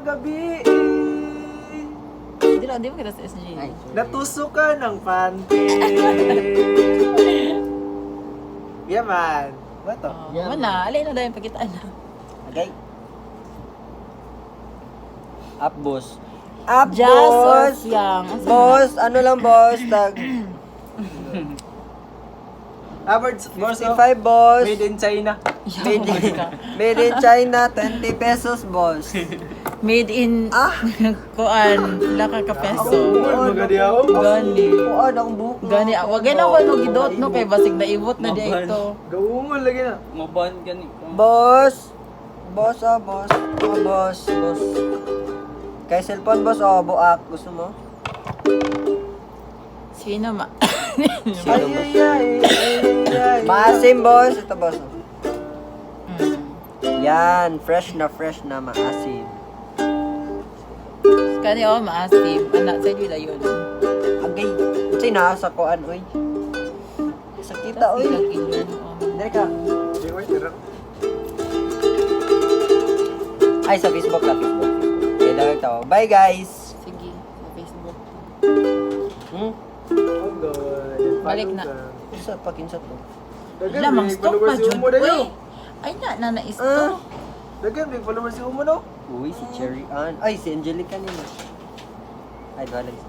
gabi. Di mo kita sa SG. Natusukan ng panty. Yeah, man. What to? Mana, alin na dahil pakitaan na. Okay. Up, boss. Up, Just or boss. young. Boss, ano lang, boss? Tag Average, boss, oh. 55, boss. Made in China. Made in China, 20 pesos, boss. Made in kuan, laka ka peso. Magadi ako. Gani. Kuan, akong buhok. Gani, wag na ako no gidot no kay basig na ibot na di ito. Gawungon lagi na. Maban gani ko. Boss. Boss, boss. Boss, boss. Kay cellphone, boss, buak. Gusto mo? Sino ma? Maasim, boss. Ito, boss. Mm. Yan, fresh na maasim. Kani maasim, anak sa ila yun. Agay, ito nasa koan, oy. Sakita, oy. Dari ka. Ay, sa Facebook. Kaya dahil tao. Bye, guys. Sige, sa Facebook. Oh, God. Balik na. Sa pakinsa to. Lamang stop pa dyan. Uy, ay na na-stop. Dagan, may followers si Umo, no? Uy, si Cherry Ann. Ay, si Angelica nila. Ay, doon lang.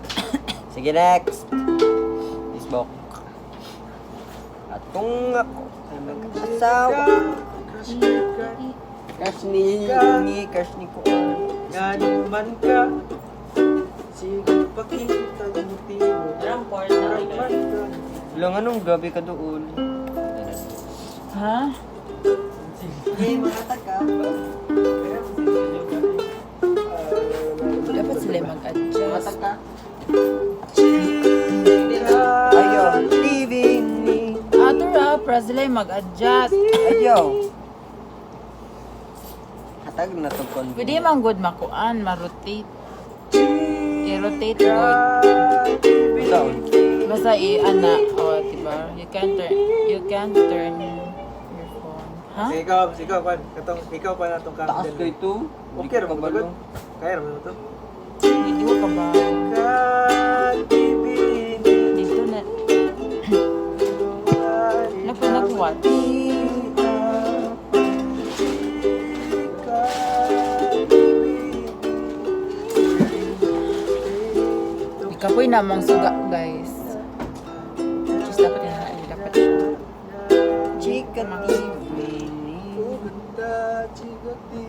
Sige, next. Facebook. At kung ako ay mag-asawa, crush ni ko. Ngani man ka, sige pakita ng motibo. Ramport na Man ka. Lang, anong gabi ka doon? Ha? Hey, mga taga. Dapat sila mag-adjust. Ayaw, leaving me. Ato ra, para sila mag-adjust. Ayaw. Hatag na to kon. Pwede man good makuan, ma-rotate. I-rotate good. Ikaw. Basta i-ana, diba? You can turn your phone. Ha? Sige, ikaw, Kwan. Ikaw pa na itong Taas ko ito. Okay, naman ba? Kaya naman ito. Hindi ko ka ba? Katibin. Dito na. Nag-what? Ikapoy namang suga, guys. Just dapat yun. Dapat siya. Chika, Chigati.